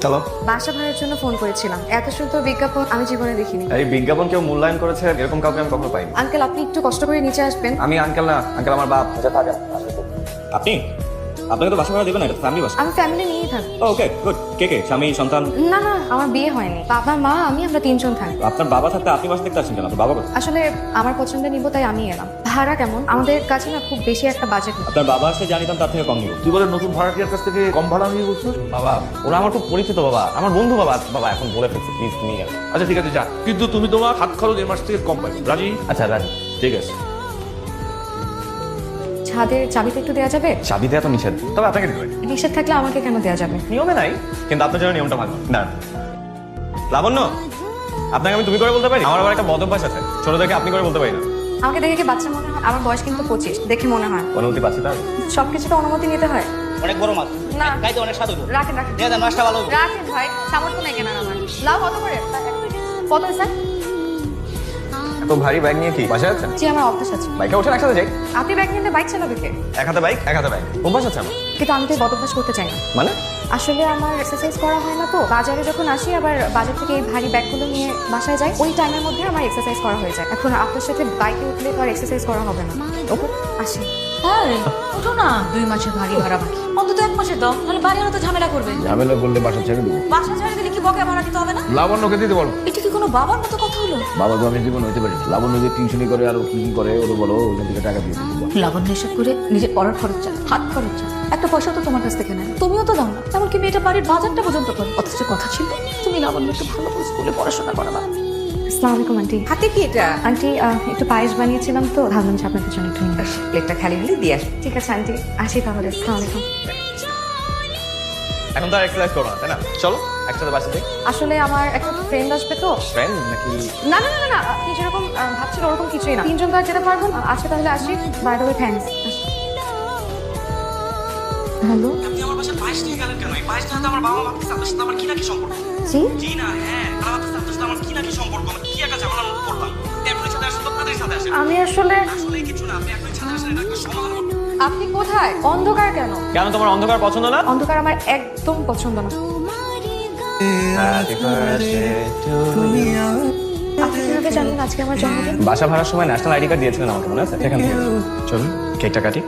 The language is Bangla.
চলো। বাসা ভাড়ার জন্য ফোন করেছিলাম। এত সুন্দর বিজ্ঞাপন আমি জীবনে দেখিনি। এই বিজ্ঞাপন কেউ মূল্যায়ন করেছে এরকম কাউকে আমি কখনো পাইনি। আঙ্কেল, আপনি একটু কষ্ট করে নিচে আসবেন। আমি আঙ্কেল না, আঙ্কেল আমার বাপ। আপনি আপনাকে তো বাসা ভাড়া দেবেন না, এটা ফ্যামিলি বাসা। আমি ফ্যামিলি নিয়েই থাকবো। Okay good. কে কে? স্বামী, সন্তান? না না, আমার বিয়ে হয়নি। বাবা, মা, আমরা 3 জন থাকবো। আপনার বাবা থাকতে আপনি বাসা দেখতে আসছেন কেন? আপনার বাবা কোথায়? আসলে আমার পছন্দের নিব, তাই আমি এলাম। ভাড়া কেমন? আমাদের কাছে না খুব বেশি একটা বাজেট নেই। আপনার বাবা আসলে জানিতাম তার থেকে কম নিব। তুই বলে নতুন ভাড়াটিয়ার কাছ থেকে কম ভাড়া নিয়ে বলছিস? বাবা ওরা আমার খুব পরিচিত বাবা, আমার বন্ধু বাবা। বাবা এখন বলে ফেলছি, প্লিজ নিয়ে গেল। আচ্ছা ঠিক আছে যা, কিন্তু তুমি তোমার হাত খরচ এই মাস থেকে কম পাবে। রাজি? আচ্ছা রাজি, ঠিক আছে। ছাদের চাবিটা একটু দেওয়া যাবে? চাবি দেওয়া তো নিষেধ, তবে আপনাকে দিতে পারি। নিষেধ থাকলে আমাকে কেন দেওয়া যাবে? নিয়মে নাই, কিন্তু আপনার জন্য নিয়মটা ভালো না। লাবণ্য, আপনাকে আমি তুমি করে বলতে পারি? আমার আবার একটা বদ অভ্যাস আছে, ছোট থেকে আপনি করে বলতে পারি না। আমাকে দেখে কি বাচ্চা মনে হয়? আমার বয়স কিন্তু 25, দেখে মনে হয়। অনুমতি পাচ্ছি তার? সবকিছু তো অনুমতি নিতে হয়। অনেক বড় মাছ না। খাইতে অনেক স্বাদ হইব। রাখেন রাখেন দিয়ে দেন, মাছটা ভালো হইব। রাখেন ভাই, সামর্থ্য নেই কেনার আমার। লাভ কত করে? কত স্যার? এত ভারী ব্যাগ নিয়ে কি বাসায় আছেন? জি, আমার অভ্যাস আছে। বাইকে ওঠেন একসাথে যাই। আপনি ব্যাগ নিয়ে বাইক চালাবে কে? এক হাতে বাইক এক হাতে ব্যাগ, অভ্যাস আছে আমার। কিন্তু আমি তো বদ অভ্যাস করতে চাই না। মানে? আসলে আমার এক্সারসাইজ করা হয় না তো। বাজারে যখন আসি, আবার বাজার থেকে এই ভারী ব্যাগগুলো নিয়ে বাসায় যাই, ওই টাইমের মধ্যে আমার এক্সারসাইজ করা হয়ে যায়। এখন আপনার সাথে বাইকে উঠলে তো আর এক্সারসাইজ করা হবে না। ওকে, আসি। আরে ওঠো না, 2 মাসের ভাড়ি ভাড়া বাকি, অন্তত 1 মাসের দাও, নাহলে বাড়ি তো ঝামেলা করবে। ঝামেলা করলে বাসা ছেড়ে দেবো। বাসা ছেড়ে দিলে কি বকে ভাড়া দিতে হবে না? লাবণ্যকে দিতে বলো। এটা কি কোনো বাবার মতো কথা হলো? বাবা তো আমি জীবন হইতে পারি। লাবণ্য যে টিউশনি করে আর কি কি করে ওরা বলো, ওইখান থেকে টাকা দিয়ে দিবো। লাবণ্য এসব করে নিজের পড়ার খরচ চান, হাত খরচ চান, একটা পয়সা তো তোমার কাছ থেকে নেয়, তুমিও তো দাও না। এমনকি মেয়েটা বাড়ির বাজারটা পর্যন্ত করো। অথচ কথা ছিল তুমি লাবণ্যকে ভালো করে স্কুলে পড়াশোনা করাবা। আসসালামু আলাইকুম আন্টি। হাতে কি এটা? আন্টি, একটু পায়েস বানিয়েছিলাম তো, ভাবলাম যে আপনাদের জন্য একটু নিয়ে আসি। প্লেটটা খালি হলে দিয়ে আসবো। ঠিক আছে আন্টি, আসি তাহলে। আসসালামু আলাইকুম। এখন তো আর এক্সারসাইজ করো না, তাই না? চলো একসাথে বাসা যাই। আসলে আমার একটা ফ্রেন্ড আসবে তো। ফ্রেন্ড নাকি? না না না না না, আপনি যেরকম ভাবছেন ওরকম কিছুই না। 3 জন তো আর যেতে পারবো না। আজকে তাহলে আসি। By the way, thanks. Hello, আপনি আমার বাসায় পায়েস নিয়ে গেলেন কেন? এই পায়েসটা তো আমার বাবা ভাবতেছে আপনার সাথে আমার কি না কি সম্পর্ক। জি জি না, হ্যাঁ, তারা ভাবতেছে আপনার সাথে আমার কি না কি সম্পর্ক। আমি কি একটা ঝামেলার মধ্যে পড়লাম। এরপরে সাথে আসলে তাদের সাথে আসে। আমি আসলে। আসলে কিছু না, আপনি এখন সাথে আসলে এটা একটা সমাধান করতে। আপনি কোথায়? অন্ধকার কেন? কেন তোমার অন্ধকার পছন্দ না? অন্ধকার আমার একদম পছন্দ না। আপনি কিভাবে জানলেন আজকে আমার জন্মদিন? বাসা ভাড়ার সময় ন্যাশনাল আইডি কার্ড দিয়েছিলেন আমাকে, মনে আছে? সেখান থেকে চলুন কেকটা কাটি।